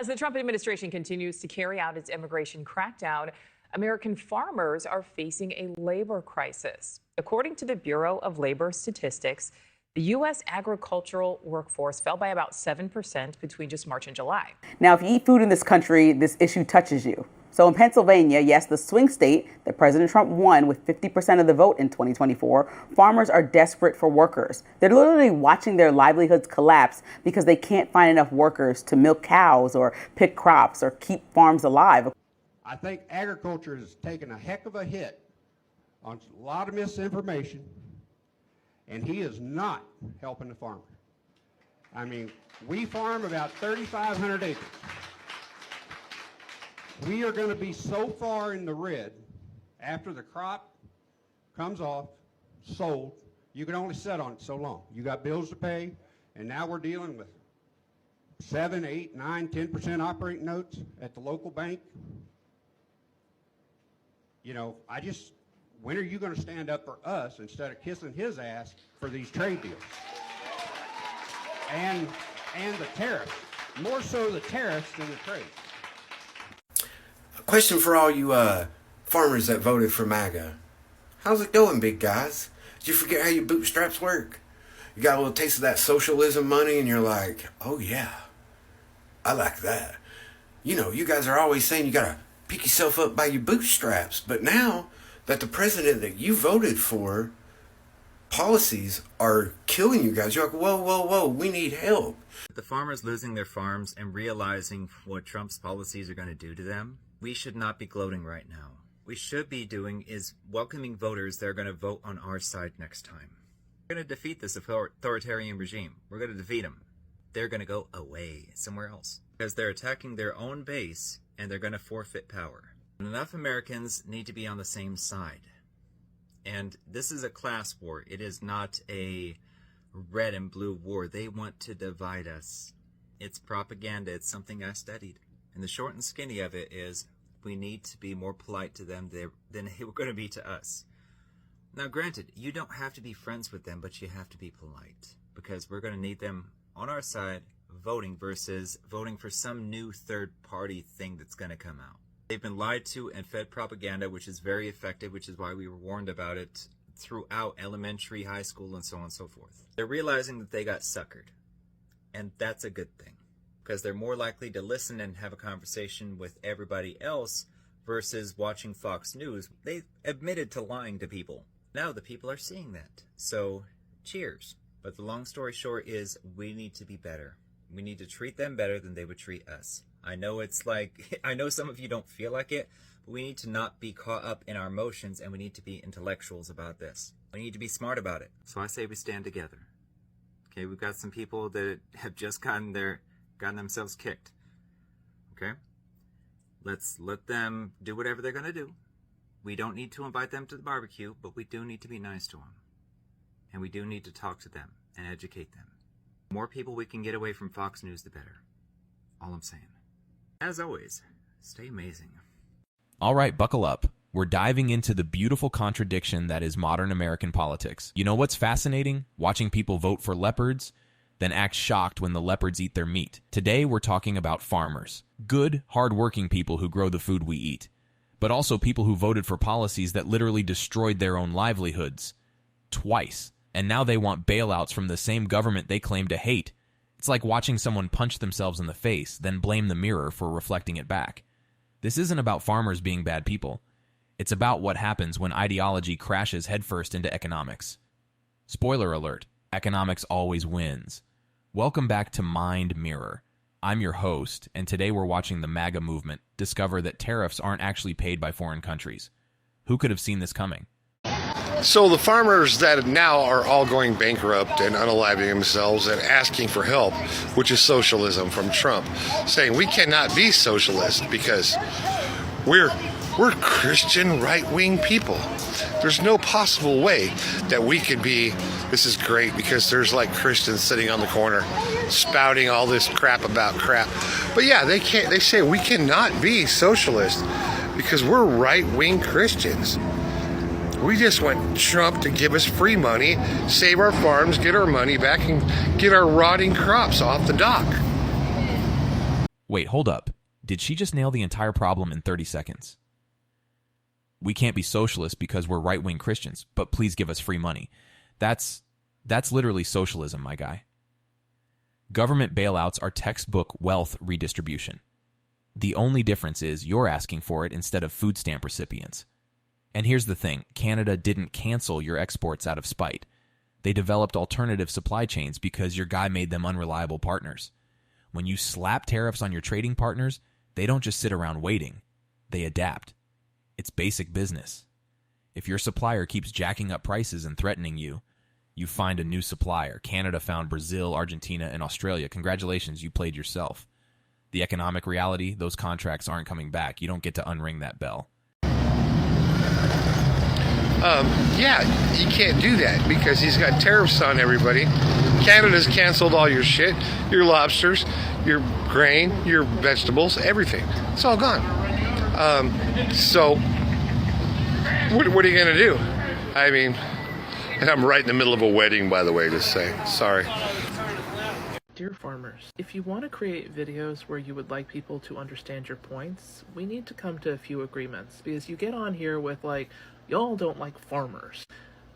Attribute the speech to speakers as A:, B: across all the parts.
A: As the Trump administration continues to carry out its immigration crackdown, American farmers are facing a labor crisis. According to the Bureau of Labor Statistics, the U.S. agricultural workforce fell by about 7% between just March and July.
B: Now, if you eat food in this country, this issue touches you. So in Pennsylvania, yes, the swing state that President Trump won with 50% of the vote in 2024, farmers are desperate for workers. They're literally watching their livelihoods collapse because they can't find enough workers to milk cows or pick crops or keep farms alive.
C: I think agriculture has taken a heck of a hit on a lot of misinformation, and he is not helping the farmer. I mean, we farm about 3,500 acres. We are going to be so far in the red after the crop comes off, sold, you can only sit on it so long. You got bills to pay, and now we're dealing with 7, 8, 9, 10% operating notes at the local bank. You know, when are you going to stand up for us instead of kissing his ass for these trade deals? And the tariffs, more so the tariffs than the trade.
D: Question for all you farmers that voted for MAGA. How's it going, big guys? Did you forget how your bootstraps work? You got a little taste of that socialism money and you're like, oh yeah, I like that. You know, you guys are always saying you gotta pick yourself up by your bootstraps. But now that the president that you voted for, policies are killing you guys, you're like, whoa, we need help.
E: The farmers losing their farms and realizing what Trump's policies are going to do to them, we should not be gloating right now. What we should be doing is welcoming voters that are going to vote on our side next time. We're going to defeat this authoritarian regime. We're going to defeat them. They're going to go away somewhere else because they're attacking their own base and they're going to forfeit power. And enough Americans need to be on the same side. And this is a class war. It is not a red and blue war. They want to divide us. It's propaganda. It's something I studied. And the short and skinny of it is we need to be more polite to them than we're going to be to us. Now, granted, you don't have to be friends with them, but you have to be polite because we're going to need them on our side voting versus voting for some new third-party thing that's going to come out. They've been lied to and fed propaganda, which is very effective, which is why we were warned about it throughout elementary, high school, and so on and so forth. They're realizing that they got suckered, and that's a good thing because they're more likely to listen and have a conversation with everybody else versus watching Fox News. They admitted to lying to people. Now the people are seeing that. So, cheers. But the long story short is we need to be better. We need to treat them better than they would treat us. I know it's like, I know some of you don't feel like it, but we need to not be caught up in our emotions and we need to be intellectuals about this. We need to be smart about it. So I say we stand together. Okay, we've got some people that have just gotten themselves kicked. Okay? Let's let them do whatever they're going to do. We don't need to invite them to the barbecue, but we do need to be nice to them. And we do need to talk to them and educate them. The more people we can get away from Fox News, the better. All I'm saying. As always, stay amazing.
F: All right, buckle up. We're diving into the beautiful contradiction that is modern American politics. You know what's fascinating? Watching people vote for leopards, then act shocked when the leopards eat their meat. Today, we're talking about farmers. Good, hard-working people who grow the food we eat. But also people who voted for policies that literally destroyed their own livelihoods. Twice. And now they want bailouts from the same government they claim to hate. It's like watching someone punch themselves in the face, then blame the mirror for reflecting it back. This isn't about farmers being bad people. It's about what happens when ideology crashes headfirst into economics. Spoiler alert, economics always wins. Welcome back to Mind Mirror. I'm your host, and today we're watching the MAGA movement discover that tariffs aren't actually paid by foreign countries. Who could have seen this coming?
G: So the farmers that now are all going bankrupt and unaliving themselves and asking for help, which is socialism from Trump, saying we cannot be socialist because we're Christian right-wing people. There's no possible way that we could be, this is great because there's like Christians sitting on the corner spouting all this crap about crap. But yeah, they say we cannot be socialist because we're right-wing Christians. We just want Trump to give us free money, save our farms, get our money back, and get our rotting crops off the dock.
F: Wait, hold up. Did she just nail the entire problem in 30 seconds? We can't be socialists because we're right-wing Christians, but please give us free money. That's literally socialism, my guy. Government bailouts are textbook wealth redistribution. The only difference is you're asking for it instead of food stamp recipients. And here's the thing, Canada didn't cancel your exports out of spite. They developed alternative supply chains because your guy made them unreliable partners. When you slap tariffs on your trading partners, they don't just sit around waiting. They adapt. It's basic business. If your supplier keeps jacking up prices and threatening you, you find a new supplier. Canada found Brazil, Argentina, and Australia. Congratulations, you played yourself. The economic reality, those contracts aren't coming back. You don't get to unring that bell.
G: Yeah, you can't do that because he's got tariffs on everybody. Canada's canceled all your shit, your lobsters, your grain, your vegetables, everything. It's all gone. So, what are you going to do? I mean, and I'm right in the middle of a wedding, by the way, to say. Sorry.
H: Dear farmers, if you want to create videos where you would like people to understand your points, we need to come to a few agreements, because you get on here with like, y'all don't like farmers.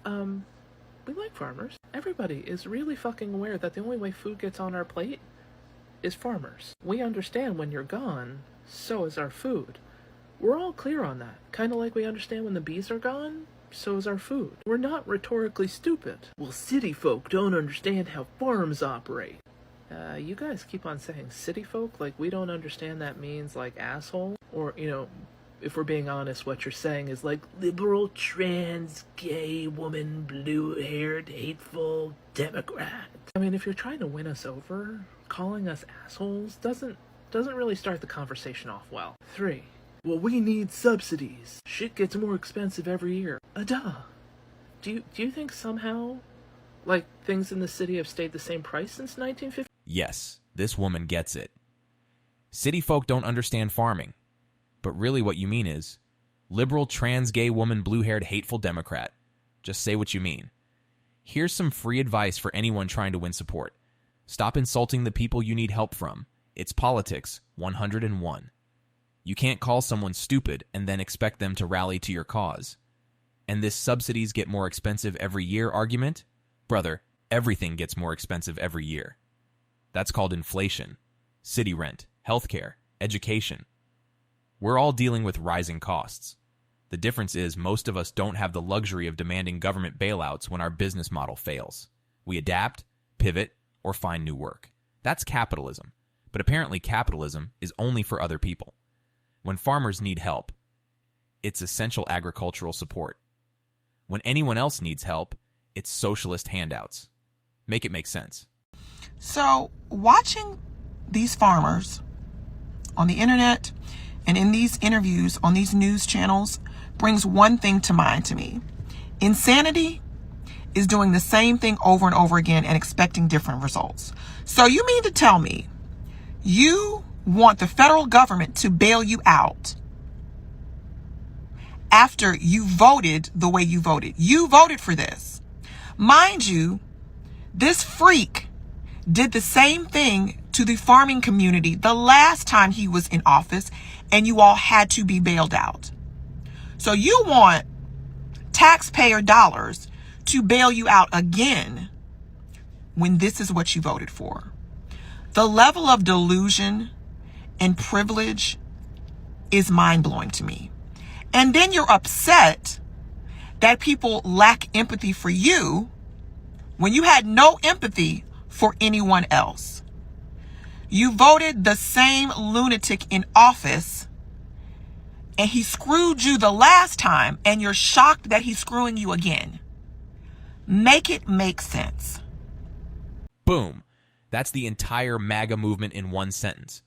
H: We like farmers. Everybody is really fucking aware that the only way food gets on our plate is farmers. We understand when you're gone, so is our food. We're all clear on that. Kind of like we understand when the bees are gone, so is our food. We're not rhetorically stupid. Well, city folk don't understand how farms operate. You guys keep on saying city folk like we don't understand that means like asshole. Or, you know, if we're being honest, what you're saying is like liberal, trans, gay, woman, blue-haired, hateful, Democrat. I mean, if you're trying to win us over, calling us assholes doesn't really start the conversation off well. 3. Well, we need subsidies. Shit gets more expensive every year. Duh. Do you think somehow, like, things in the city have stayed the same price since 1950?
F: Yes, this woman gets it. City folk don't understand farming. But really what you mean is, liberal, trans, gay, woman, blue-haired, hateful Democrat. Just say what you mean. Here's some free advice for anyone trying to win support. Stop insulting the people you need help from. It's politics 101. You can't call someone stupid and then expect them to rally to your cause. And this subsidies get more expensive every year argument? Brother, everything gets more expensive every year. That's called inflation, city rent, healthcare, education. We're all dealing with rising costs. The difference is most of us don't have the luxury of demanding government bailouts when our business model fails. We adapt, pivot, or find new work. That's capitalism. But apparently capitalism is only for other people. When farmers need help, it's essential agricultural support. When anyone else needs help, it's socialist handouts. Make it make sense.
I: So, watching these farmers on the internet and in these interviews on these news channels brings one thing to mind to me. Insanity is doing the same thing over and over again and expecting different results. So you mean to tell me you want the federal government to bail you out after you voted the way you voted? You voted for this. Mind you, this freak did the same thing to the farming community the last time he was in office, and you all had to be bailed out. So you want taxpayer dollars to bail you out again when this is what you voted for. The level of delusion and privilege is mind-blowing to me. And then you're upset that people lack empathy for you when you had no empathy for anyone else. You voted the same lunatic in office, and he screwed you the last time, and you're shocked that he's screwing you again. Make it make sense.
F: Boom. That's the entire MAGA movement in one sentence.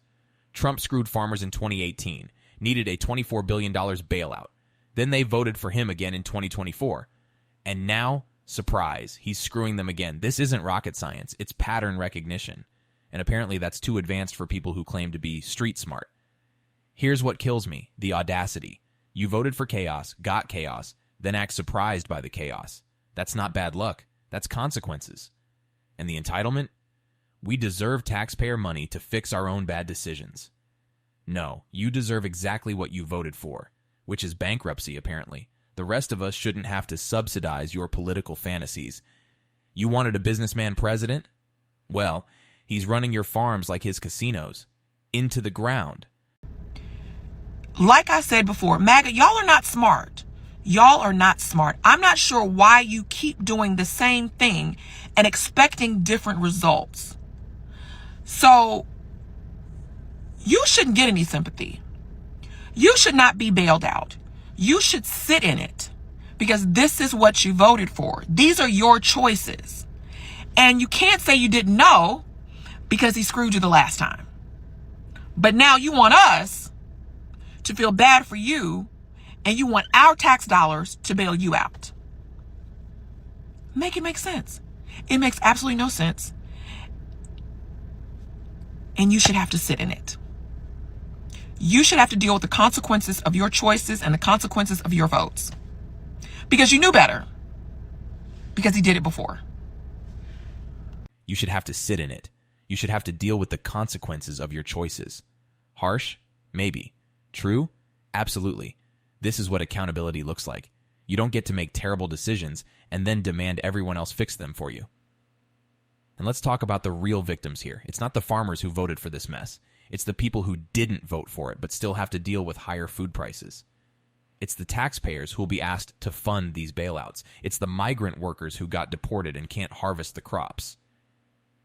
F: Trump screwed farmers in 2018, needed a $24 billion bailout. Then they voted for him again in 2024. And now, surprise, he's screwing them again. This isn't rocket science, it's pattern recognition. And apparently that's too advanced for people who claim to be street smart. Here's what kills me, the audacity. You voted for chaos, got chaos, then act surprised by the chaos. That's not bad luck, that's consequences. And the entitlement? We deserve taxpayer money to fix our own bad decisions. No, you deserve exactly what you voted for, which is bankruptcy, apparently. The rest of us shouldn't have to subsidize your political fantasies. You wanted a businessman president? Well, he's running your farms like his casinos, into the ground.
I: Like I said before, MAGA, y'all are not smart. Y'all are not smart. I'm not sure why you keep doing the same thing and expecting different results. So, you shouldn't get any sympathy. You should not be bailed out. You should sit in it because this is what you voted for. These are your choices. And you can't say you didn't know because he screwed you the last time. But now you want us to feel bad for you, and you want our tax dollars to bail you out. Make it make sense. It makes absolutely no sense. And you should have to sit in it. You should have to deal with the consequences of your choices and the consequences of your votes. Because you knew better. Because he did it before.
F: You should have to sit in it. You should have to deal with the consequences of your choices. Harsh? Maybe. True? Absolutely. This is what accountability looks like. You don't get to make terrible decisions and then demand everyone else fix them for you. And let's talk about the real victims here. It's not the farmers who voted for this mess. It's the people who didn't vote for it but still have to deal with higher food prices. It's the taxpayers who will be asked to fund these bailouts. It's the migrant workers who got deported and can't harvest the crops.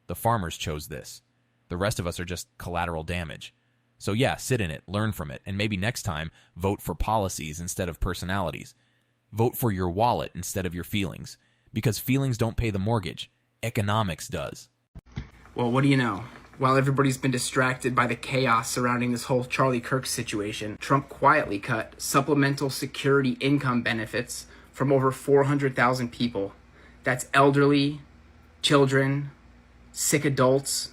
F: The farmers chose this. The rest of us are just collateral damage. So yeah, sit in it, learn from it, and maybe next time vote for policies instead of personalities. Vote for your wallet instead of your feelings. Because feelings don't pay the mortgage. Economics does.
J: Well, what do you know? While everybody's been distracted by the chaos surrounding this whole Charlie Kirk situation, Trump quietly cut supplemental security income benefits from over 400,000 people. That's elderly, children, sick adults.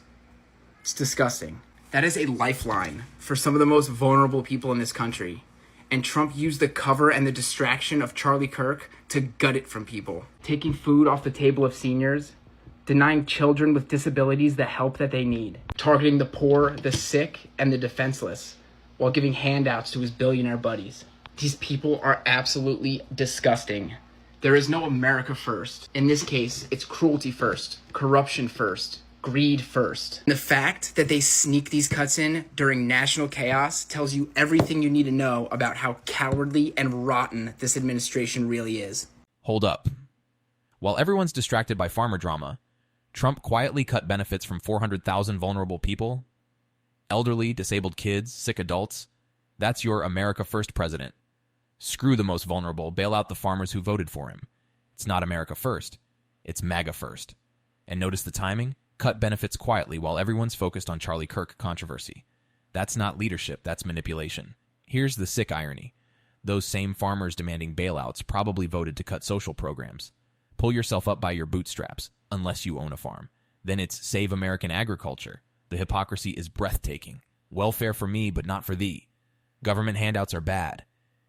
J: It's disgusting. That is a lifeline for some of the most vulnerable people in this country. And Trump used the cover and the distraction of Charlie Kirk to gut it from people. Taking food off the table of seniors, denying children with disabilities the help that they need, targeting the poor, the sick, and the defenseless, while giving handouts to his billionaire buddies. These people are absolutely disgusting. There is no America first. In this case, it's cruelty first, corruption first, greed first. The fact that they sneak these cuts in during national chaos tells you everything you need to know about how cowardly and rotten this administration really is.
F: Hold up. While everyone's distracted by farmer drama, Trump quietly cut benefits from 400,000 vulnerable people. Elderly, disabled kids, sick adults. That's your America First president. Screw the most vulnerable, bail out the farmers who voted for him. It's not America First. It's MAGA First. And notice the timing? Cut benefits quietly while everyone's focused on Charlie Kirk controversy. That's not leadership, that's manipulation. Here's the sick irony. Those same farmers demanding bailouts probably voted to cut social programs. Pull yourself up by your bootstraps, unless you own a farm. Then it's save American agriculture. The hypocrisy is breathtaking. Welfare for me, but not for thee. Government handouts are bad,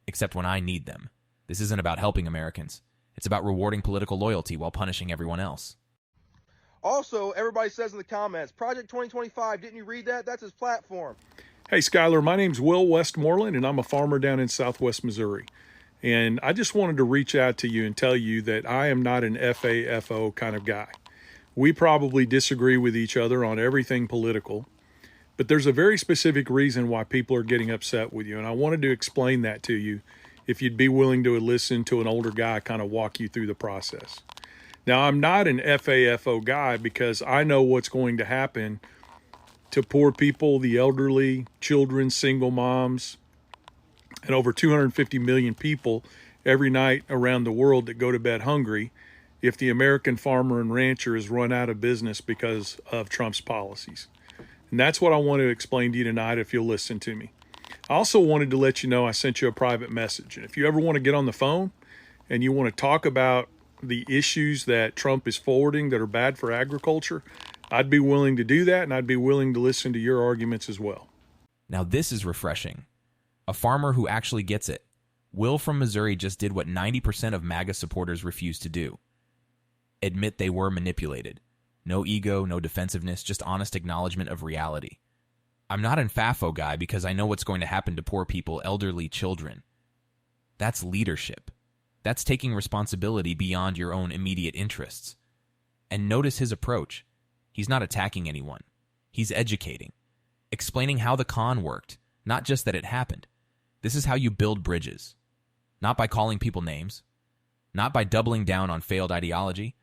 F: except when I need them. This isn't about helping Americans. It's about rewarding political loyalty while punishing everyone else.
K: Also, everybody says in the comments, Project 2025, didn't you read that? That's his platform.
L: Hey, Skylar, my name's Will Westmoreland, and I'm a farmer down in Southwest Missouri. And I just wanted to reach out to you and tell you that I am not an FAFO kind of guy. We probably disagree with each other on everything political, but there's a very specific reason why people are getting upset with you. And I wanted to explain that to you if you'd be willing to listen to an older guy kind of walk you through the process. Now, I'm not an FAFO guy because I know what's going to happen to poor people, the elderly, children, single moms, and over 250 million people every night around the world that go to bed hungry if the American farmer and rancher is run out of business because of Trump's policies. And that's what I want to explain to you tonight if you'll listen to me. I also wanted to let you know I sent you a private message. And if you ever want to get on the phone and you want to talk about the issues that Trump is forwarding that are bad for agriculture, I'd be willing to do that, and I'd be willing to listen to your arguments as well.
F: Now this is refreshing. A farmer who actually gets it. Will from Missouri just did what 90% of MAGA supporters refuse to do. Admit they were manipulated. No ego, no defensiveness, just honest acknowledgement of reality. I'm not an FAFO guy because I know what's going to happen to poor people, elderly, children. That's leadership. That's taking responsibility beyond your own immediate interests. And notice his approach. He's not attacking anyone. He's educating, explaining how the con worked, not just that it happened. This is how you build bridges. Not by calling people names, not by doubling down on failed ideology,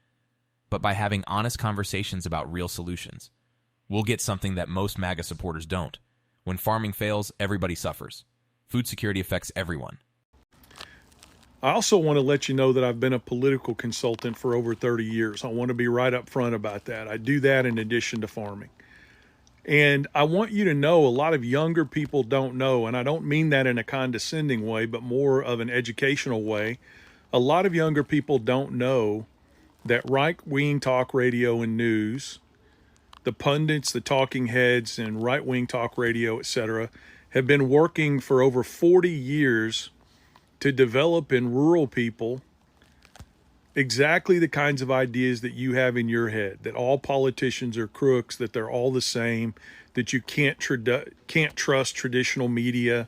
F: but by having honest conversations about real solutions. We'll get something that most MAGA supporters don't. When farming fails, everybody suffers. Food security affects everyone.
L: I also want to let you know that I've been a political consultant for over 30 years. I want to be right up front about that. I do that in addition to farming. And I want you to know a lot of younger people don't know, and I don't mean that in a condescending way, but more of an educational way. A lot of younger people don't know that right-wing talk radio and news, the pundits, the talking heads, and right-wing talk radio, etc., have been working for over 40 years to develop in rural people exactly the kinds of ideas that you have in your head, that all politicians are crooks, that they're all the same, that you can't trust traditional media,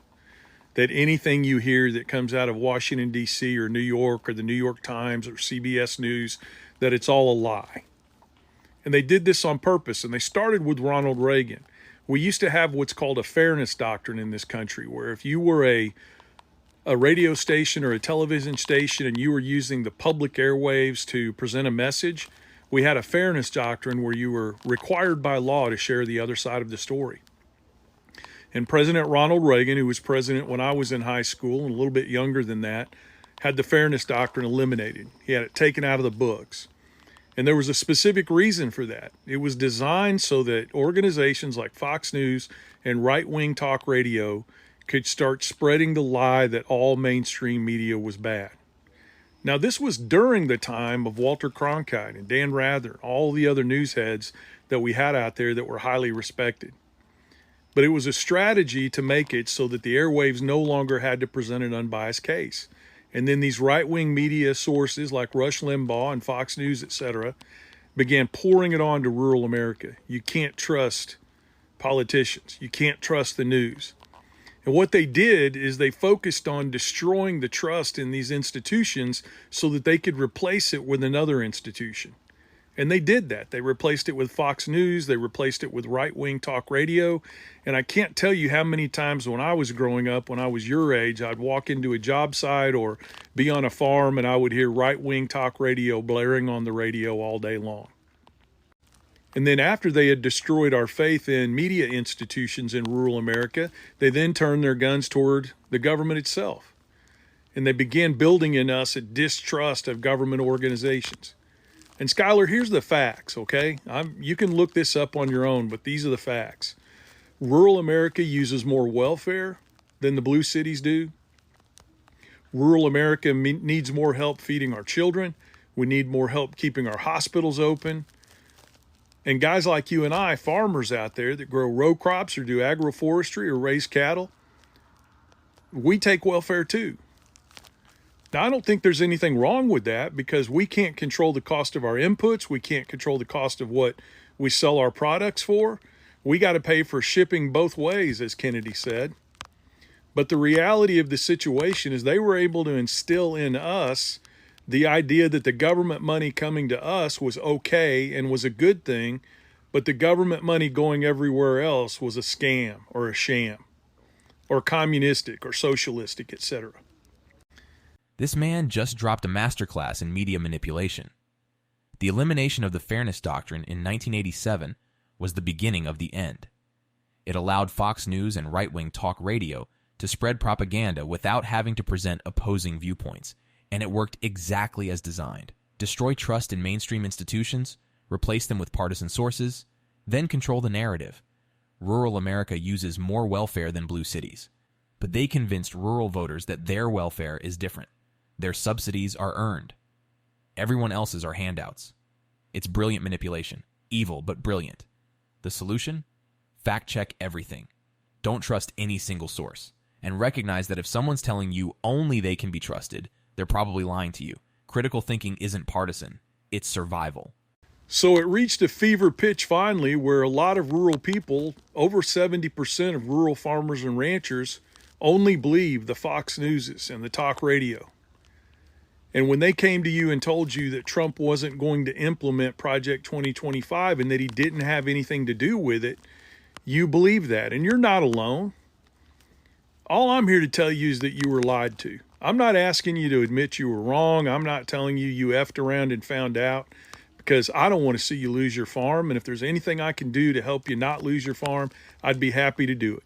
L: that anything you hear that comes out of Washington, D.C. or New York or the New York Times or CBS News, that it's all a lie. And they did this on purpose, and they started with Ronald Reagan. We used to have what's called a fairness doctrine in this country, where if you were a radio station or a television station and you were using the public airwaves to present a message, we had a fairness doctrine where you were required by law to share the other side of the story. And President Ronald Reagan, who was president when I was in high school and a little bit younger than that, had the fairness doctrine eliminated. He had it taken out of the books. And there was a specific reason for that. It was designed so that organizations like Fox News and right-wing talk radio could start spreading the lie that all mainstream media was bad. Now, this was during the time of Walter Cronkite and Dan Rather, all the other news heads that we had out there that were highly respected. But it was a strategy to make it so that the airwaves no longer had to present an unbiased case. And then these right-wing media sources like Rush Limbaugh and Fox News, etc., began pouring it on to rural America. You can't trust politicians. You can't trust the news. And what they did is they focused on destroying the trust in these institutions so that they could replace it with another institution. And they did that. They replaced it with Fox News. They replaced it with right-wing talk radio. And I can't tell you how many times when I was growing up, when I was your age, I'd walk into a job site or be on a farm and I would hear right-wing talk radio blaring on the radio all day long. And then after they had destroyed our faith in media institutions in rural America, they then turned their guns toward the government itself. And they began building in us a distrust of government organizations. And Skylar, here's the facts, okay? You can look this up on your own, but these are the facts. Rural America uses more welfare than the blue cities do. Rural America needs more help feeding our children. We need more help keeping our hospitals open. And guys like you and I, farmers out there that grow row crops or do agroforestry or raise cattle, we take welfare too. Now, I don't think there's anything wrong with that because we can't control the cost of our inputs. We can't control the cost of what we sell our products for. We got to pay for shipping both ways, as Kennedy said. But the reality of the situation is they were able to instill in us the idea that the government money coming to us was okay and was a good thing, but the government money going everywhere else was a scam or a sham or communistic or socialistic, etc.
F: This man just dropped a masterclass in media manipulation. The elimination of the Fairness Doctrine in 1987 was the beginning of the end. It allowed Fox News and right-wing talk radio to spread propaganda without having to present opposing viewpoints, and it worked exactly as designed. Destroy trust in mainstream institutions, replace them with partisan sources, then control the narrative. Rural America uses more welfare than blue cities, but they convinced rural voters that their welfare is different. Their subsidies are earned. Everyone else's are handouts. It's brilliant manipulation. Evil, but brilliant. The solution? Fact check everything. Don't trust any single source. And recognize that if someone's telling you only they can be trusted, they're probably lying to you. Critical thinking isn't partisan. It's survival.
L: So it reached a fever pitch finally where a lot of rural people, over 70% of rural farmers and ranchers, only believe the Fox Newses and the talk radio. And when they came to you and told you that Trump wasn't going to implement Project 2025 and that he didn't have anything to do with it, you believe that. And you're not alone. All I'm here to tell you is that you were lied to. I'm not asking you to admit you were wrong. I'm not telling you you effed around and found out, because I don't want to see you lose your farm. And if there's anything I can do to help you not lose your farm, I'd be happy to do it.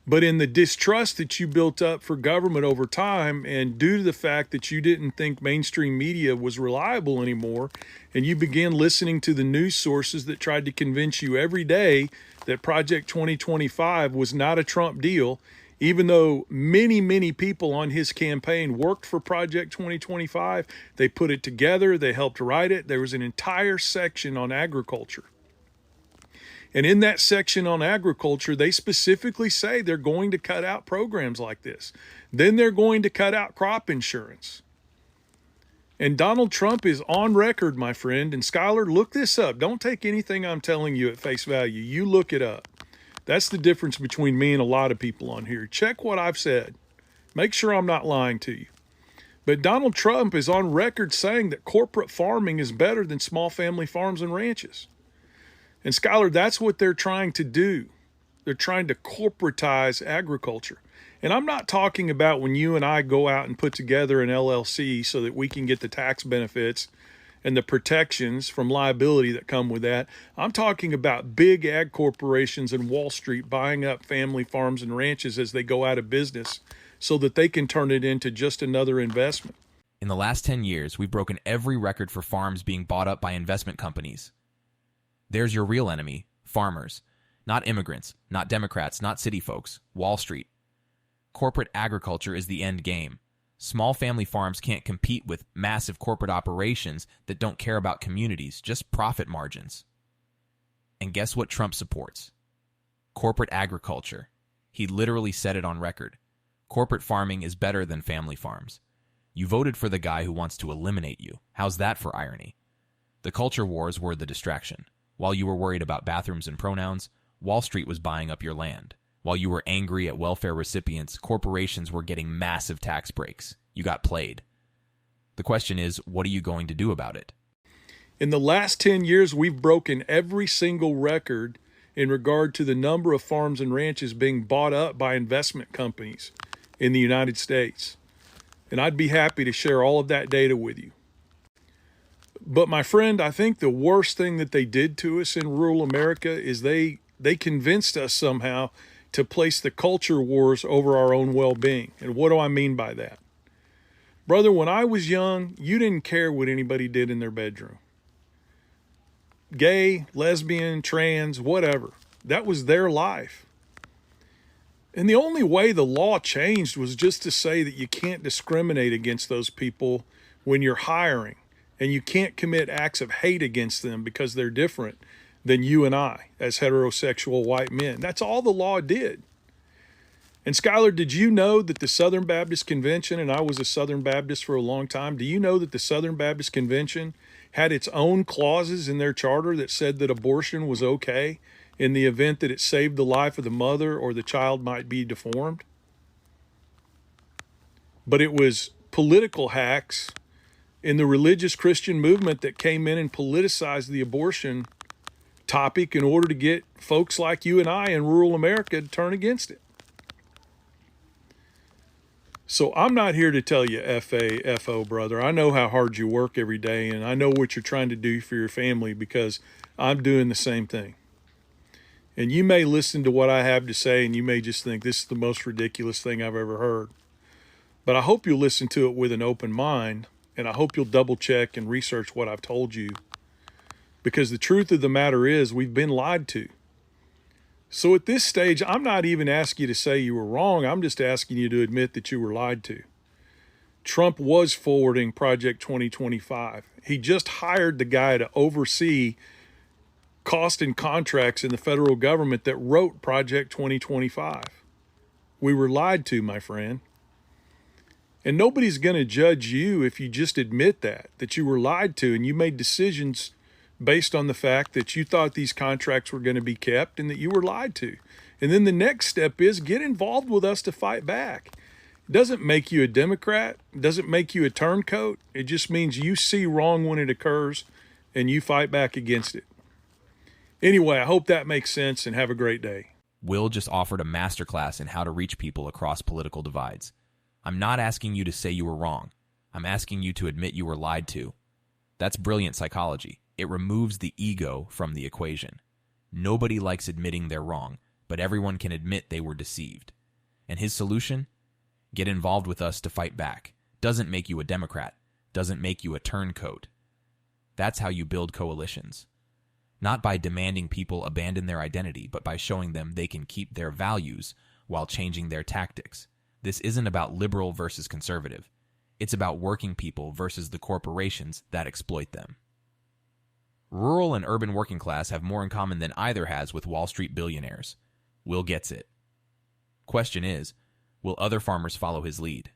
L: But in the distrust that you built up for government over time, and due to the fact that you didn't think mainstream media was reliable anymore, and you began listening to the news sources that tried to convince you every day that Project 2025 was not a Trump deal, even though many, many people on his campaign worked for Project 2025, they put it together, they helped write it. There was an entire section on agriculture. And in that section on agriculture, they specifically say they're going to cut out programs like this. Then they're going to cut out crop insurance. And Donald Trump is on record, my friend. And Skylar, look this up. Don't take anything I'm telling you at face value. You look it up. That's the difference between me and a lot of people on here. Check what I've said. Make sure I'm not lying to you. But Donald Trump is on record saying that corporate farming is better than small family farms and ranches. And Skylar, that's what they're trying to do. They're trying to corporatize agriculture. And I'm not talking about when you and I go out and put together an LLC so that we can get the tax benefits and the protections from liability that come with that. I'm talking about big ag corporations in Wall Street buying up family farms and ranches as they go out of business so that they can turn it into just another investment.
F: In the last 10 years, we've broken every record for farms being bought up by investment companies. There's your real enemy, farmers. Not immigrants, not Democrats, not city folks, Wall Street. Corporate agriculture is the end game. Small family farms can't compete with massive corporate operations that don't care about communities, just profit margins. And guess what Trump supports? Corporate agriculture. He literally said it on record. Corporate farming is better than family farms. You voted for the guy who wants to eliminate you. How's that for irony? The culture wars were the distraction. While you were worried about bathrooms and pronouns, Wall Street was buying up your land. While you were angry at welfare recipients, corporations were getting massive tax breaks. You got played. The question is, what are you going to do about it?
L: In the last 10 years, we've broken every single record in regard to the number of farms and ranches being bought up by investment companies in the United States. And I'd be happy to share all of that data with you. But my friend, I think the worst thing that they did to us in rural America is they convinced us somehow to place the culture wars over our own well-being. And what do I mean by that? Brother, when I was young, you didn't care what anybody did in their bedroom. Gay, lesbian, trans, whatever. That was their life. And the only way the law changed was just to say that you can't discriminate against those people when you're hiring. And you can't commit acts of hate against them because they're different than you and I as heterosexual white men. That's all the law did. And Skylar, did you know that the Southern Baptist Convention, and I was a Southern Baptist for a long time, do you know that the Southern Baptist Convention had its own clauses in their charter that said that abortion was okay in the event that it saved the life of the mother or the child might be deformed? But it was political hacks in the religious Christian movement that came in and politicized the abortion topic in order to get folks like you and I in rural America to turn against it. So I'm not here to tell you F-A-F-O, brother. I know how hard you work every day, and I know what you're trying to do for your family because I'm doing the same thing. And you may listen to what I have to say, and you may just think this is the most ridiculous thing I've ever heard. But I hope you'll listen to it with an open mind, and I hope you'll double check and research what I've told you. Because the truth of the matter is we've been lied to. So at this stage, I'm not even asking you to say you were wrong. I'm just asking you to admit that you were lied to. Trump was forwarding Project 2025. He just hired the guy to oversee cost and contracts in the federal government that wrote Project 2025. We were lied to, my friend. And nobody's going to judge you if you just admit that you were lied to and you made decisions based on the fact that you thought these contracts were going to be kept and that you were lied to. And then the next step is get involved with us to fight back. It doesn't make you a Democrat. It doesn't make you a turncoat. It just means you see wrong when it occurs and you fight back against it. Anyway, I hope that makes sense and have a great day.
F: Will just offered a masterclass in how to reach people across political divides. I'm not asking you to say you were wrong. I'm asking you to admit you were lied to. That's brilliant psychology. It removes the ego from the equation. Nobody likes admitting they're wrong, but everyone can admit they were deceived. And his solution? Get involved with us to fight back. Doesn't make you a Democrat. Doesn't make you a turncoat. That's how you build coalitions. Not by demanding people abandon their identity, but by showing them they can keep their values while changing their tactics. This isn't about liberal versus conservative. It's about working people versus the corporations that exploit them. Rural and urban working class have more in common than either has with Wall Street billionaires. Will gets it. Question is, will other farmers follow his lead?